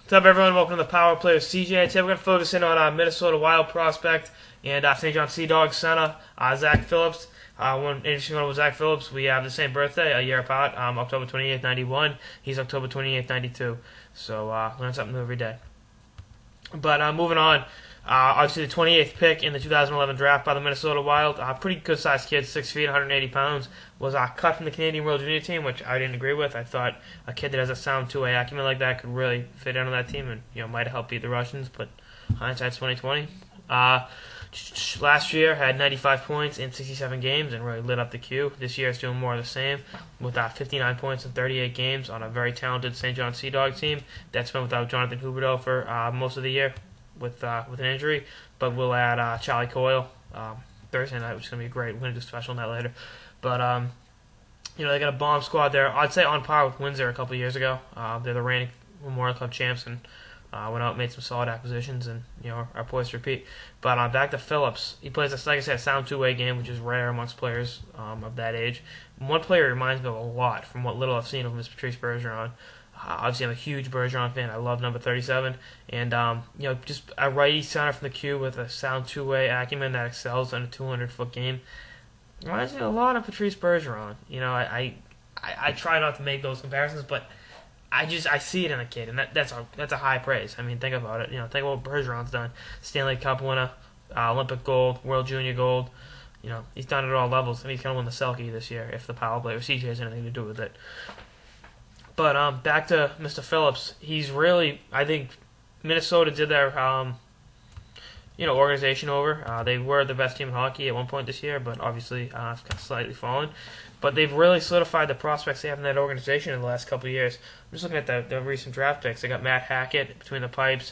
What's up, everyone? Welcome to the Power Play with CJ. Today we're going to focus in on Minnesota Wild prospect and St. John Sea Dogs center, Zack Phillips. One interesting one with Zack Phillips, we have the same birthday, a year apart, October 28th, 91. He's October 28th, 92. So learn something new every day. But moving on, obviously the 28th pick in the 2011 draft by the Minnesota Wild, pretty good-sized kid, 6 feet, 180 pounds, was cut from the Canadian World Junior team, which I didn't agree with. I thought a kid that has a sound two-way acumen like that could really fit in on that team and might have helped beat the Russians, but hindsight's 2020. Last year had 95 points in 67 games and really lit up the queue. This year is doing more of the same with 59 points in 38 games on a very talented St. John Sea Dog team that's been without Jonathan Huberdeau for most of the year with an injury, but we'll add Charlie Coyle Thursday night, which is going to be great. We're going to do a special on that later. But they got a bomb squad there. I'd say on par with Windsor a couple of years ago. They're the reigning Memorial Club champs and went out and made some solid acquisitions and are poised to repeat. But back to Phillips. He plays, like I said, a sound two-way game, which is rare amongst players of that age. One player he reminds me of a lot from what little I've seen of him is Patrice Bergeron. Obviously, I'm a huge Bergeron fan. I love number 37. And, just a righty center from the queue with a sound two-way acumen that excels in a 200-foot game. Reminds me a lot of Patrice Bergeron. I try not to make those comparisons, but I see it in a kid, and that's a high praise. I mean, think about it. Think about what Bergeron's done. Stanley Cup winner, Olympic gold, World Junior gold. He's done it at all levels, and he's going to win the Selke this year if the power play or CJ has anything to do with it. But back to Mr. Phillips. He's really, I think, Minnesota did their organization over. They were the best team in hockey at one point this year, but obviously it's kind of slightly fallen. But they've really solidified the prospects they have in that organization in the last couple of years. I'm just looking at the recent draft picks. They got Matt Hackett between the pipes.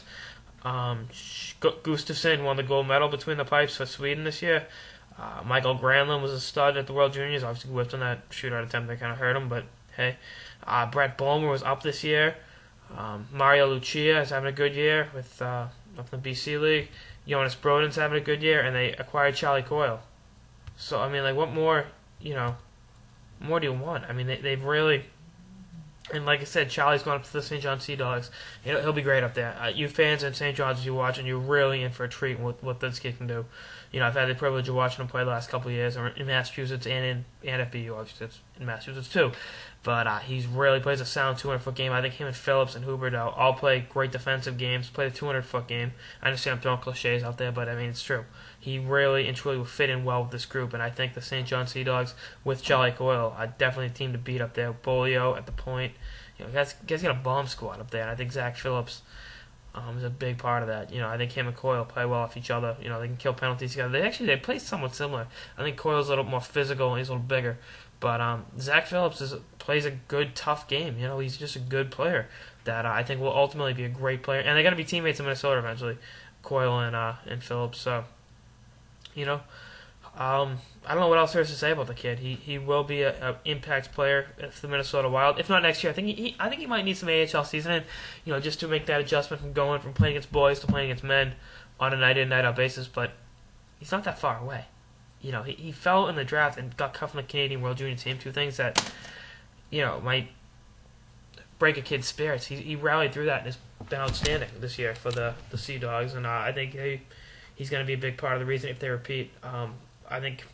Gustafsson won the gold medal between the pipes for Sweden this year. Michael Granlund was a stud at the World Juniors. Obviously whipped on that shootout attempt that kind of hurt him, but hey. Brett Bulmer was up this year. Mario Lucia is having a good year with up in the BC League. Jonas Broden's having a good year, and they acquired Charlie Coyle. So, I mean, what more, more do you want? I mean, they've really, and like I said, Charlie's going up to the St. John Sea Dogs. He'll be great up there. You fans in St. John's, as you watch, and you're really in for a treat with what this kid can do. I've had the privilege of watching him play the last couple of years in Massachusetts and at BU, obviously it's in Massachusetts too. But he really plays a sound 200-foot game. I think him and Phillips and Huberdeau all play great defensive games, play the 200-foot game. I understand I'm throwing cliches out there, but I mean, it's true. He really and truly will fit in well with this group, and I think the St. John Sea Dogs with Charlie Coyle are definitely a team to beat up there. Bolio at the point. Guys got a bomb squad up there, and I think Zack Phillips is a big part of that. I think him and Coyle play well off each other. They can kill penalties together. They play somewhat similar. I think Coyle's a little more physical and he's a little bigger. But Zack Phillips plays a good, tough game. He's just a good player that I think will ultimately be a great player. And they're going to be teammates in Minnesota eventually, Coyle and Phillips. So, I don't know what else there is to say about the kid. He will be an impact player for the Minnesota Wild. If not next year, I think he might need some AHL seasoning, just to make that adjustment from going from playing against boys to playing against men on a night-in, night-out basis. But he's not that far away. He fell in the draft and got cut from the Canadian World Junior team. Two things that, might break a kid's spirits. He rallied through that and has been outstanding this year for the Sea Dogs. And I think he's going to be a big part of the reason if they repeat. I think,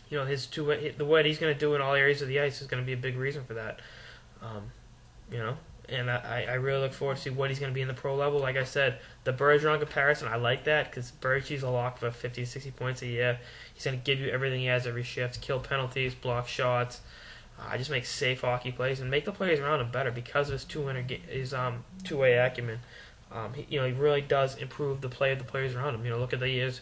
the what he's going to do in all areas of the ice is going to be a big reason for that. And I really look forward to see what he's going to be in the pro level. Like I said, the Bergeron comparison, I like that because Bergey's a lock for 50 to 60 points a year. He's going to give you everything he has every shift, kill penalties, block shots, just make safe hockey plays and make the players around him better because of his two-way acumen. He really does improve the play of the players around him. Look at the years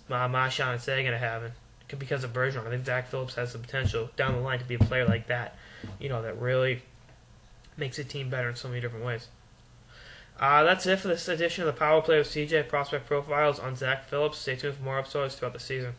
Marchand and Sagan are having because of Bergeron. I think Zack Phillips has the potential down the line to be a player like that, that really makes a team better in so many different ways. That's it for this edition of the Power Play with CJ Prospect Profiles on Zack Phillips. Stay tuned for more episodes throughout the season.